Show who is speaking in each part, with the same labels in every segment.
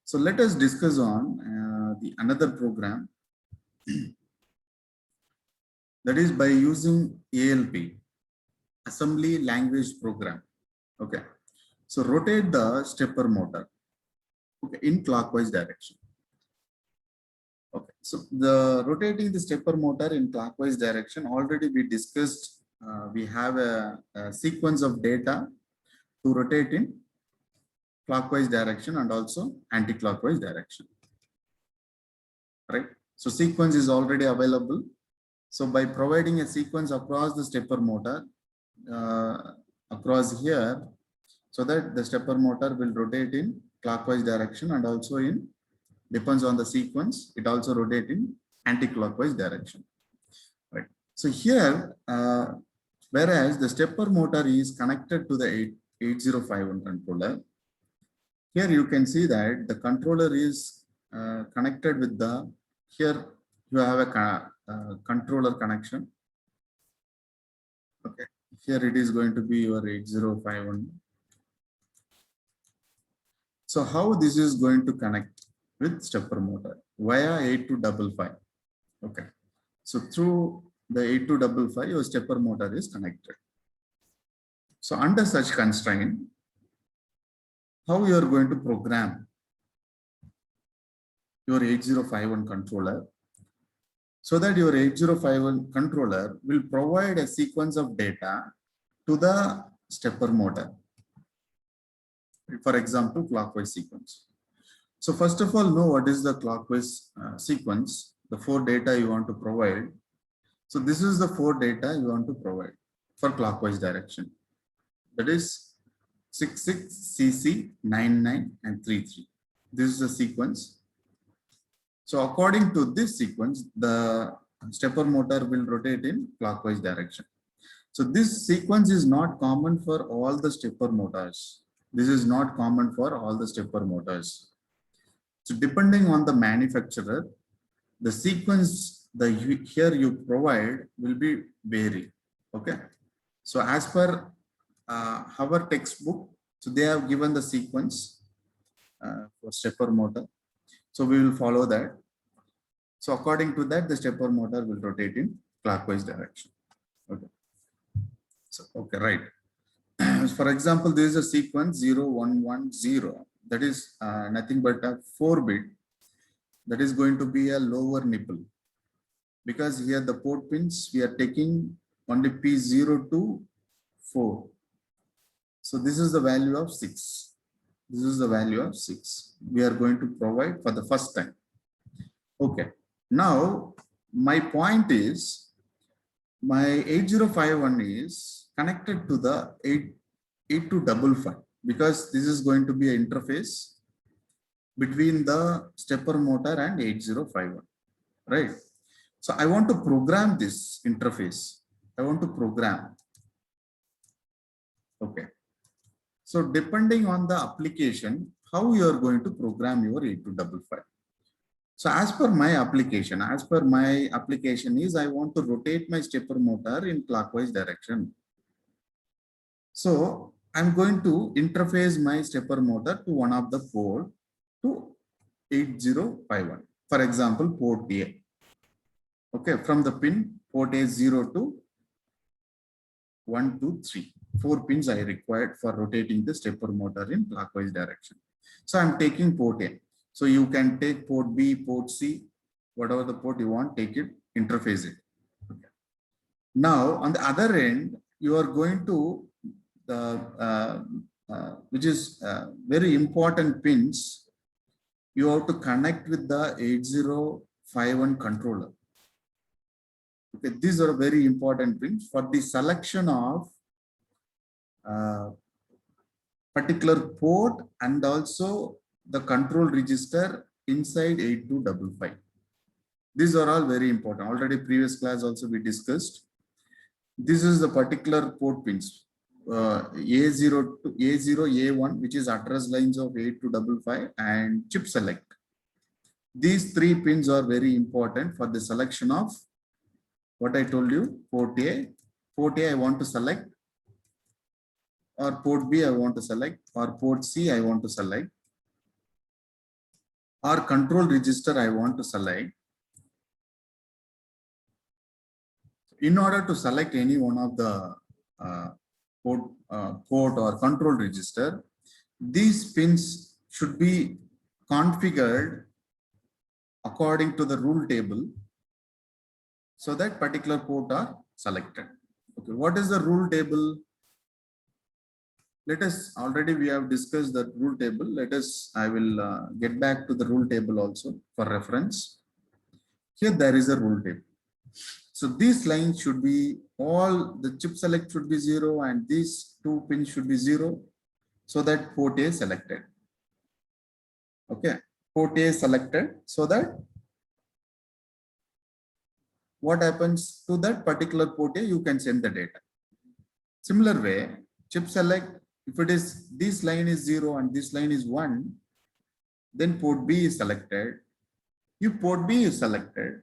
Speaker 1: So let us discuss on the another program, that is by using ALP, Assembly Language Program. Okay. So rotate the stepper motor, okay, in clockwise direction. Okay. So the rotating the stepper motor in clockwise direction, already we discussed. We have a sequence of data to rotate in clockwise direction and also anti-clockwise direction, right? So sequence is already available. So by providing a sequence across the stepper motor, across here, so that the stepper motor will rotate in clockwise direction and also in, depends on the sequence, it also rotate in anti-clockwise direction, right? So here, whereas the stepper motor is connected to the 8051 controller, here you can see that the controller is connected with the, here you have a controller connection. Okay, here it is going to be your 8051. So how this is going to connect with stepper motor? Via 8255. Okay, so through the 8255, your stepper motor is connected. So under such constraint, how you are going to program your 8051 controller, so that your 8051 controller will provide a sequence of data to the stepper motor. For example, clockwise sequence. So first of all, know what is the clockwise sequence, the 4 data you want to provide. So this is the 4 data you want to provide for clockwise direction. That is 66, CC, 99, and 33. This is the sequence. So according to this sequence, the stepper motor will rotate in clockwise direction. So this sequence is not common for all the stepper motors. This is not common for all the stepper motors. So depending on the manufacturer, the sequence here you provide will be vary. Okay. So as per our textbook, so they have given the sequence for stepper motor. So we will follow that. So according to that, the stepper motor will rotate in clockwise direction. Okay. So, okay, right. For example, there is a sequence 0110. That is nothing but a 4-bit. That is going to be a lower nipple. Because here the port pins, we are taking only P0 to 4. So this is the value of 6. This is the value of 6. We are going to provide for the first time. Okay. Now, my point is, my 8051 is connected to the 8255 because this is going to be an interface between the stepper motor and 8051, right? So I want to program this interface. I want to program. Okay. So depending on the application, how you are going to program your 8255. So as per my application is I want to rotate my stepper motor in clockwise direction. So I'm going to interface my stepper motor to one of the port to 8051. For example, port A. Okay, from the pin port A0 to 1, 2, 3. 4 pins I required for rotating the stepper motor in clockwise direction. So I'm taking port A. So you can take port B, port C, whatever the port you want, take it, interface it. Okay. Now on the other end, you are going to the which is very important pins. You have to connect with the 8051 controller. Okay, these are very important pins for the selection of particular port and also the control register inside 8255. These are all very important. Already previous class also we discussed. This is the particular port pins. A0 to A0, A1, which is address lines of 8255 and chip select. These 3 pins are very important for the selection of what I told you, port A. Port A I want to select, or port B I want to select, or port C I want to select. or control register I want to select. In order to select any one of the port or control register, these pins should be configured according to the rule table so that particular port are selected. Okay, what is the rule table? Let us, already we have discussed the rule table. I will get back to the rule table also for reference. Here there is a rule table. So these lines should be all, the chip select should be 0 and these two pins should be 0 so that port A is selected. Okay, port A is selected so that what happens to that particular port A, you can send the data. Similar way, chip select, if it is this line is 0 and this line is 1, then port B is selected. If port B is selected,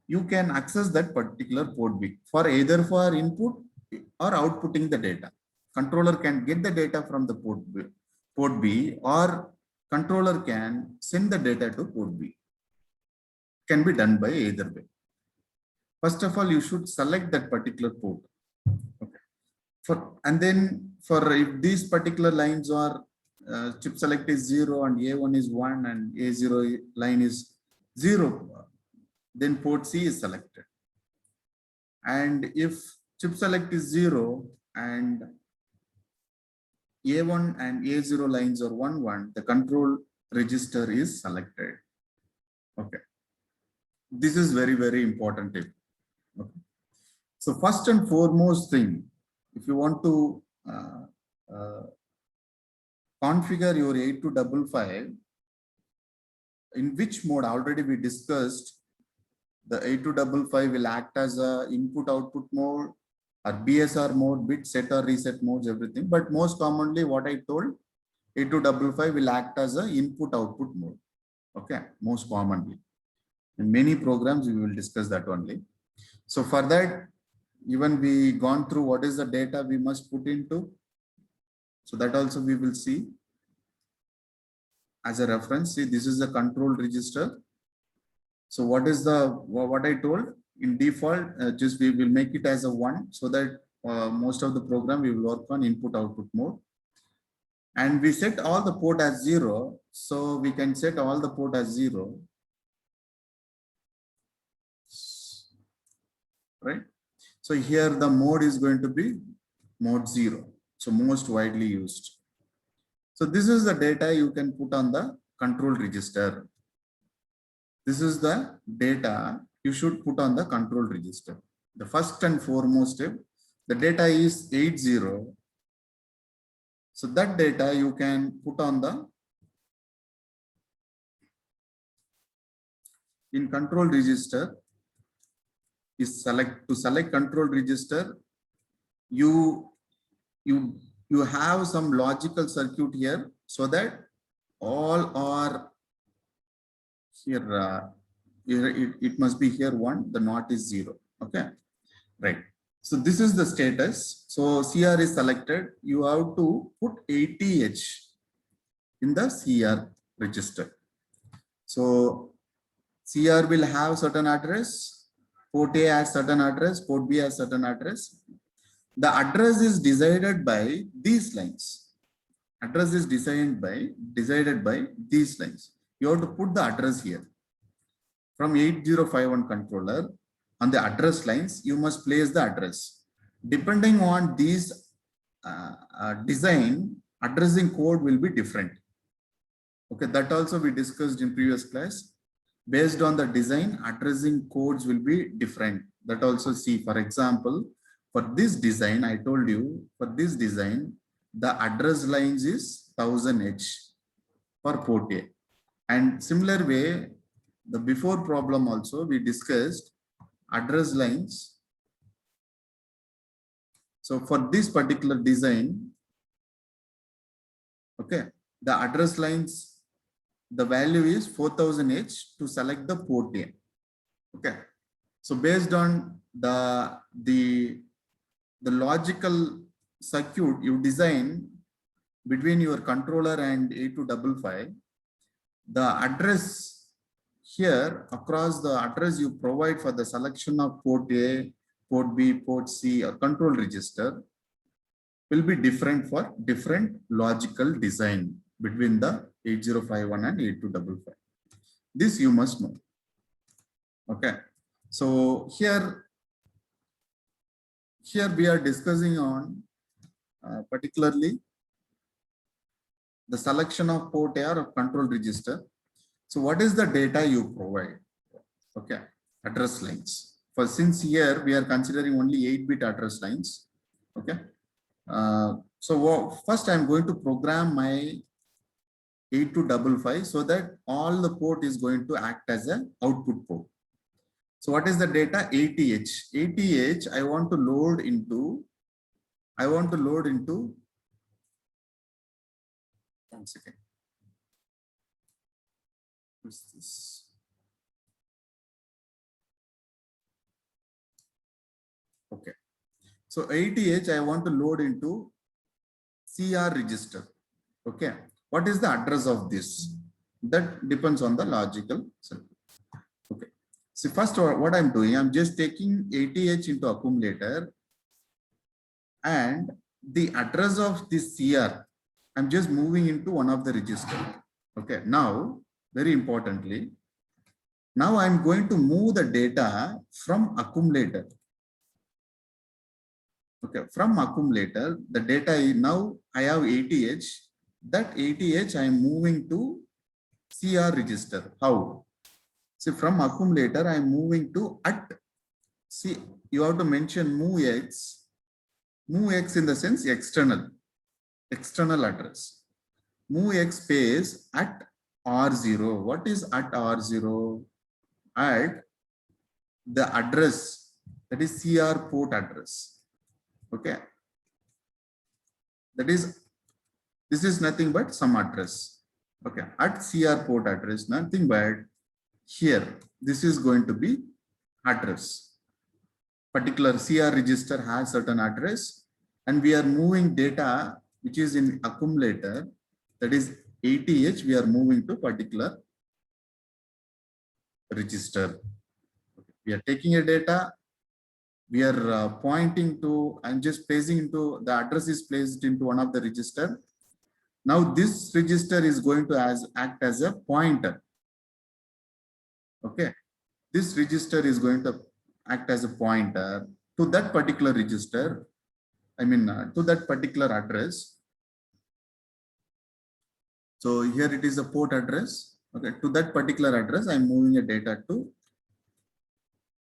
Speaker 1: you can access that particular port B for either for input or outputting the data. Controller can get the data from the port B, or controller can send the data to port B. Can be done by either way. First of all, you should select that particular port. Okay. And then for if these particular lines are chip select is 0 and A1 is 1 and A0 line is 0, then port C is selected. And if chip select is 0 and A1 and A0 lines are 1, 1, the control register is selected. Okay. This is very, very important tip. Okay. So first and foremost thing, if you want to configure your 8255, in which mode already we discussed, the 8255 will act as a input output mode or BSR mode, bit set or reset modes, everything. But most commonly what I told, 8255 will act as a input output mode. Okay, most commonly. In many programs, we will discuss that only. So for that, even we gone through what is the data we must put into. So that also we will see as a reference. See, this is the control register. So what is what I told in default, just we will make it as a 1 so that most of the program we will work on input output mode. And we set all the port as 0. So we can set all the port as 0. Right. So here the mode is going to be mode 0. So most widely used. So this is the data you can put on the control register. This is the data you should put on the control register. The first and foremost step, the data is 80. So that data you can put on the in control register is to select control register. You have some logical circuit here so that all are here, it must be here 1, the not is 0. Okay, right. So this is the status. So CR is selected. You have to put 80H in the CR register. So CR will have certain address, port A has certain address, port B has certain address. The address is decided by these lines. Address is decided by these lines. You have to put the address here. From 8051 controller, on the address lines, you must place the address. Depending on these design, addressing code will be different. Okay, that also we discussed in previous class. Based on the design, addressing codes will be different. That also see, for example, for this design, I told you, for this design, the address lines is 1000H for port A. And similar way, the before problem also we discussed address lines. So for this particular design, okay, the address lines, the value is 4000H to select the port A. Okay, so based on the logical circuit you design between your controller and 8255, the address here across the address you provide for the selection of port A, port B, port C, or control register will be different for different logical design between the 8051 and 8255. This you must know. Okay. So here we are discussing on particularly the selection of port A or control register. So what is the data you provide? Okay, address lines. For since here we are considering only 8-bit address lines. Okay. So first I'm going to program my 8255 so that all the port is going to act as an output port. So what is the data? ATH. ATH I want to load into 1 second. What's this? Okay. So ATH I want to load into CR register. Okay. What is the address of this? That depends on the logical circuit. Okay. So first what I'm doing, I'm just taking ATH into accumulator and the address of this CR, I'm just moving into one of the register. Okay. Now, very importantly, now I'm going to move the data from accumulator. Okay, from accumulator, the data is now I have ATH. That ATH I am moving to CR register. How? See, from accumulator I am moving to at. See, you have to mention move X. Move X in the sense external address. Move X space at R0. What is at R0? At the address, that is CR port address. Okay, this is nothing but some address. Okay, at CR port address, nothing but here, this is going to be address. Particular CR register has certain address and we are moving data which is in accumulator, that is ATH, we are moving to particular register. We are taking a data, we are pointing to and just placing into the address is placed into one of the register. Now this register is going to act as a pointer. Okay, this register is going to act as a pointer to that particular register. I mean to that particular address. So here it is a port address. Okay, to that particular address, I'm moving a data to.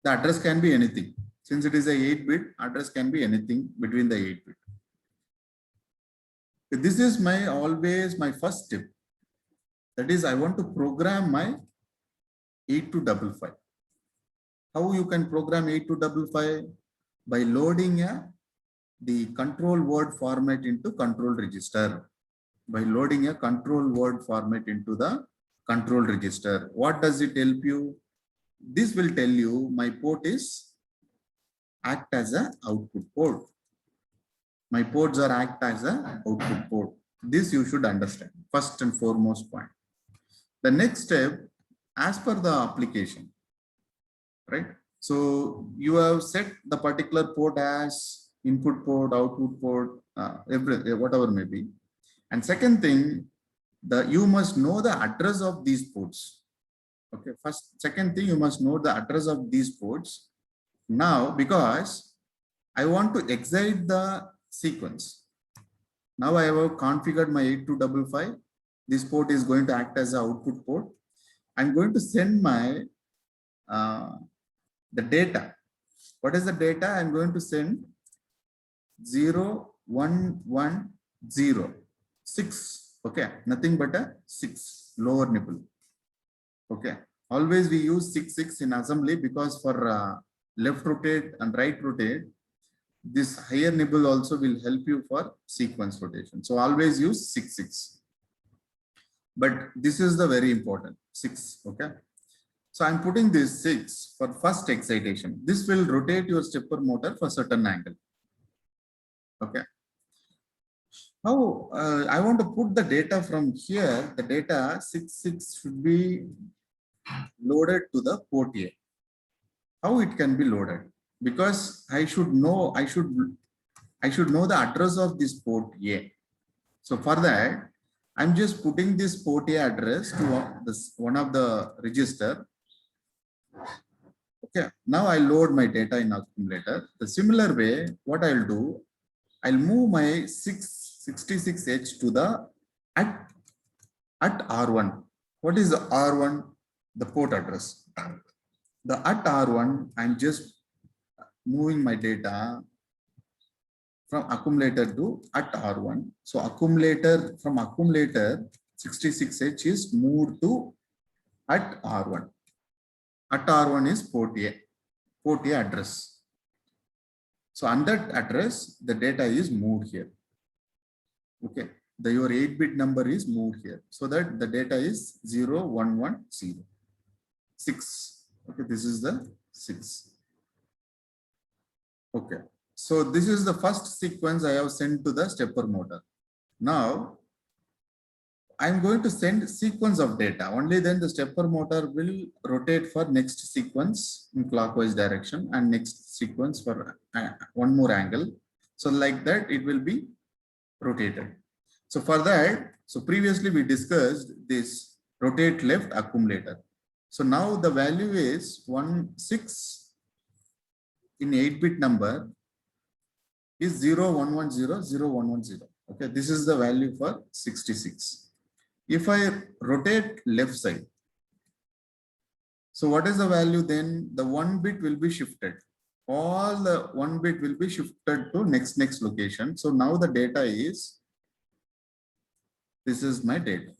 Speaker 1: The address can be anything. Since it is a 8-bit, address can be anything between the 8-bit. This is always my first step. That is, I want to program my 8255. How you can program 8255? By loading the control word format into control register. By loading a control word format into the control register. What does it help you? This will tell you my port is act as an output port. My ports are act as an output port. This you should understand. First and foremost point. The next step, as per the application, right? So you have set the particular port as input port, output port, whatever may be. And second thing, you must know the address of these ports. Okay, second thing, you must know the address of these ports. Now, because I want to excite the sequence. Now I have configured my 8255. This port is going to act as an output port. I'm going to send my the data. What is the data? I'm going to send 0, 1, 1, 0, 6. Okay, nothing but a 6 lower nibble. Okay, always we use 6, 6 in assembly because for left rotate and right rotate, this higher nibble also will help you for sequence rotation. So always use 6, 6. But this is the very important 6. Okay. So I'm putting this 6 for first excitation. This will rotate your stepper motor for certain angle. Okay. How I want to put the data from here, the data 66 should be loaded to the port A. How it can be loaded? Because I should know the address of this port A. So for that, I'm just putting this port A address to one of the register. Okay, now I load my data in accumulator. The similar way, what I'll do, I'll move my 66H to the at R1. What is the R1? The port address. The at R1, I'm just moving my data from accumulator to at R1. So accumulator, from accumulator 66H is moved to at R1. At R1 is port A address. So on that address, the data is moved here. Okay, your 8-bit number is moved here, so that the data is 0110 6. Okay, this is the 6. Okay, so this is the first sequence I have sent to the stepper motor. Now I'm going to send sequence of data. Only then the stepper motor will rotate for next sequence in clockwise direction and next sequence for one more angle. So like that, it will be rotated. So for that, so previously we discussed this rotate left accumulator. So now the value is 16 in 8-bit number is 0110 0110. Okay, this is the value for 66. If I rotate left side, so what is the value then? The 1 bit will be shifted. All the 1 bit will be shifted to next location. So now the data is, this is my data.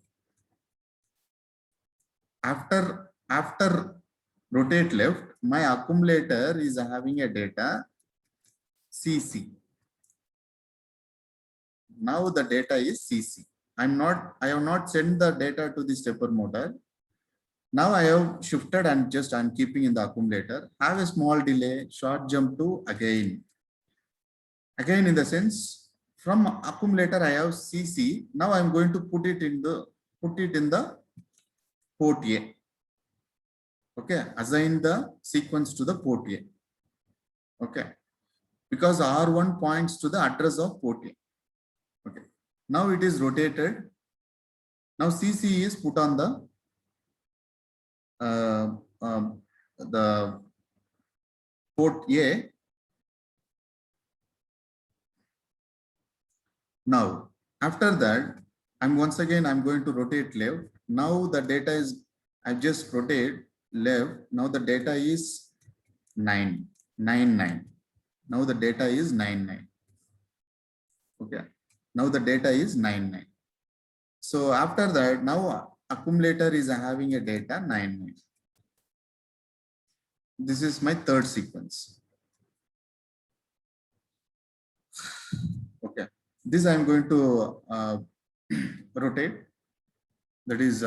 Speaker 1: After rotate left, my accumulator is having a data CC. Now the data is CC. I have not sent the data to the stepper motor. Now I have shifted and just I'm keeping in the accumulator. Have a small delay, short jump to again. Again, in the sense, from accumulator I have CC. Now I'm going to put it in the port A. Okay, assign the sequence to the port A. Okay, because R1 points to the address of port A. Okay, now it is rotated. Now CC is put on the port A. Now after that, I'm going to rotate left. Now the data is, I just rotate left. Now the data is 999. Now the data is 99. Okay, now the data is 99. So after that, now accumulator is having a data 99. This is my third sequence. Okay, this I'm going to rotate. That is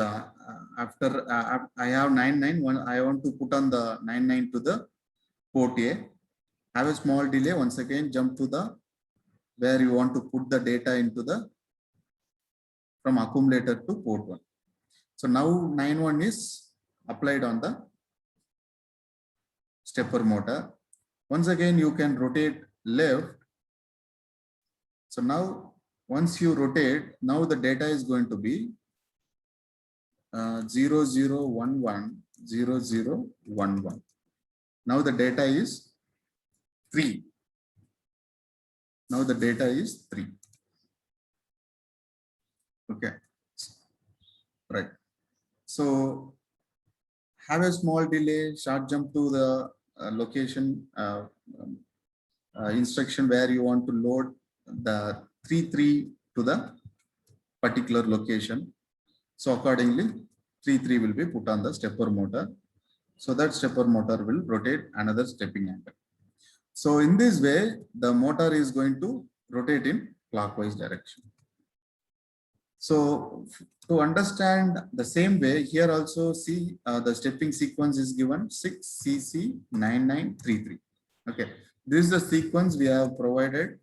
Speaker 1: after I have 99. I want to put on the 99 to the port A. Have a small delay. Once again, jump to the where you want to put the data into the from accumulator to port 1. So now 91 is applied on the stepper motor. Once again, you can rotate left. So now once you rotate, now the data is going to be 0011 0011. Now the data is 3. Now the data is 3. Okay, right. So have a small delay, short jump to the location instruction where you want to load the 33 to the particular location. So accordingly, 33 will be put on the stepper motor. So that stepper motor will rotate another stepping angle. So in this way, the motor is going to rotate in clockwise direction. So to understand the same way, here also see the stepping sequence is given 6CC9933. Okay, this is the sequence we have provided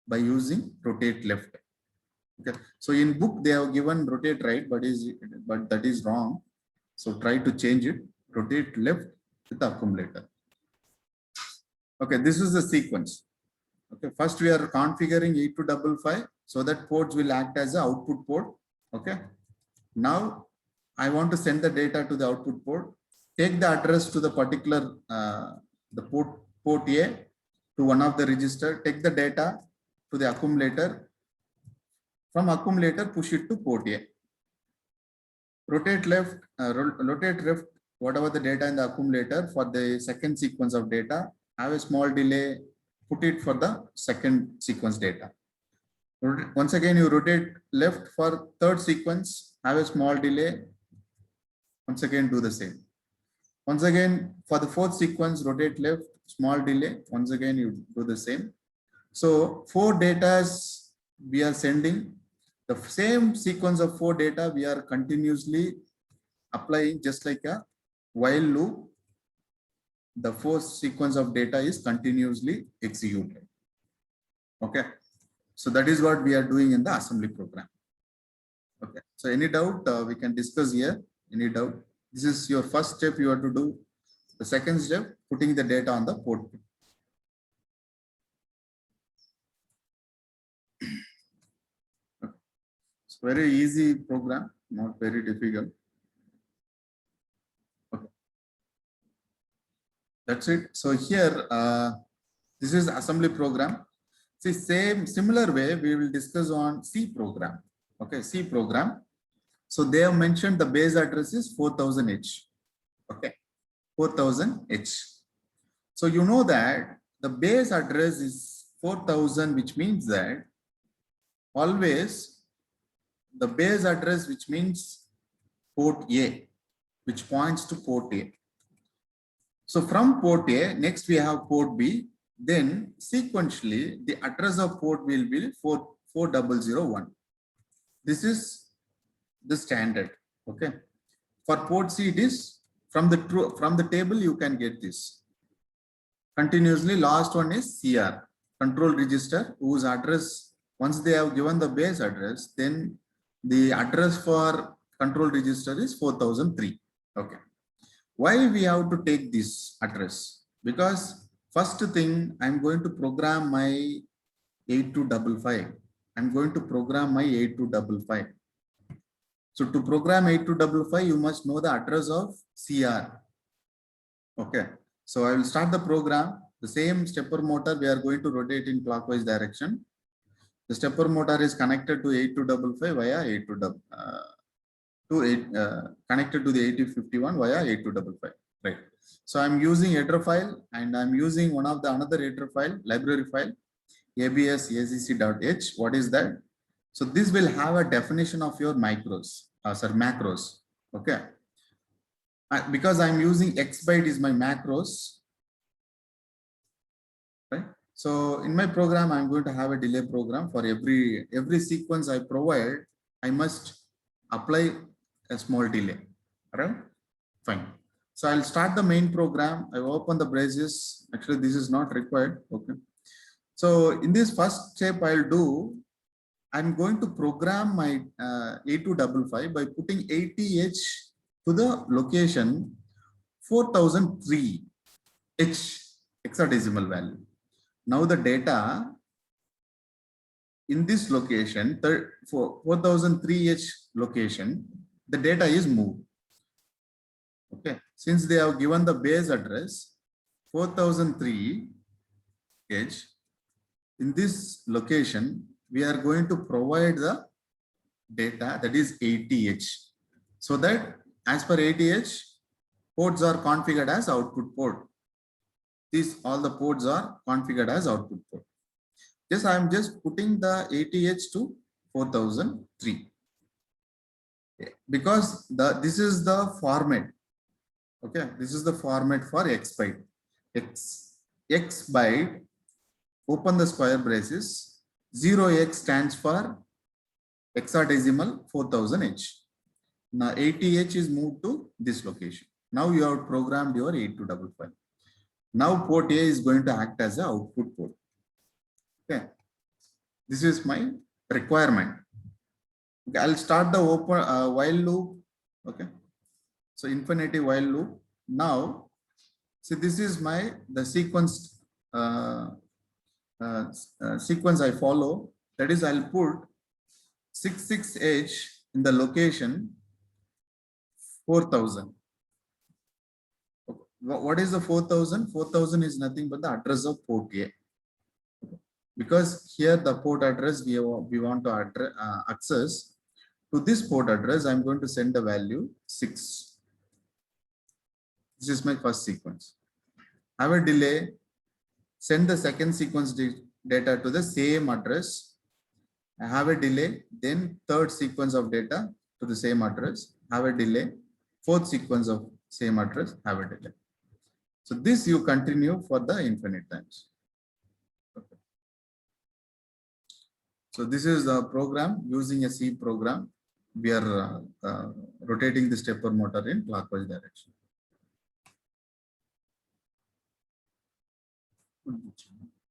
Speaker 1: by using rotate left. Okay, so in book they have given rotate right, but that is wrong. So try to change it. Rotate left with the accumulator. Okay, this is the sequence. Okay, first we are configuring 8255 so that ports will act as an output port. Okay, now I want to send the data to the output port. Take the address to the particular the port A to one of the register. Take the data to the accumulator. From accumulator, push it to port A. Rotate left, rotate left, whatever the data in the accumulator for the second sequence of data. Have a small delay. Put it for the second sequence data. Once again, you rotate left for third sequence. Have a small delay. Once again, do the same. Once again, for the fourth sequence, rotate left, small delay. Once again, you do the same. So 4 data we are sending. The same sequence of 4 data we are continuously applying, just like a while loop. The fourth sequence of data is continuously executed. Okay. So that is what we are doing in the assembly program. Okay. So any doubt we can discuss here. Any doubt? This is your first step you have to do. The second step, putting the data on the port. It's very easy program, not very difficult. Okay. That's it. So here, this is assembly program. See, similar way we will discuss on C program. Okay, C program. So they have mentioned the base address is 4000H. Okay, 4000H. So you know that the base address is 4000, which means that always the base address, which means port A, which points to port A. So from port A, next we have port B. Then sequentially, the address of port will be 4001. This is the standard. Okay. For port C, it is from the table you can get this. Continuously, last one is CR, control register, whose address, once they have given the base address, then the address for control register is 4003. Okay. Why we have to take this address? Because first thing, I'm going to program my 8255. I'm going to program my 8255. So to program 8255, you must know the address of CR. Okay. So I will start the program. The same stepper motor, we are going to rotate in clockwise direction. The stepper motor is connected to 8255 via connected to the 8051 via 8255. Right. So I'm using header file and I'm using one of the another header file, library file, abs.acc.h. What is that? So this will have a definition of your macros. Okay. Because I'm using X byte is my macros. Right. So in my program, I'm going to have a delay program for every sequence I provide. I must apply a small delay. All right. Fine. So I'll start the main program. I open the braces. Actually, this is not required. Okay. So in this first step, I'm going to program my 8255 by putting 80H to the location 4003 H hexadecimal value. Now the data in this location, for 4003 H location, the data is moved. Okay, since they have given the base address 4003 H, in this location, we are going to provide the data that is 80H. So that as per 80H, ports are configured as output port. All the ports are configured as output port. Yes, I am just putting the 80H to 4003. Because this is the format. Okay, this is the format for X byte. X byte, open the square braces, 0x stands for hexadecimal 4000H. Now 80H is moved to this location. Now you have programmed your 8255. Now port A is going to act as an output port. Okay. This is my requirement. Okay, I'll start the open while loop. Okay, so infinitive while loop. Now, see, this is the sequence sequence I follow. That is, I'll put 66H in the location 4000. What is the 4000? 4000 is nothing but the address of port A. Because here the port address we want to access. To this port address, I'm going to send the value 6. This is my first sequence. Have a delay. Send the second sequence data to the same address. I have a delay. Then third sequence of data to the same address. Have a delay. Fourth sequence of same address. Have a delay. So this you continue for the infinite times. Okay. So this is the program using a C program. We are rotating the stepper motor in clockwise direction.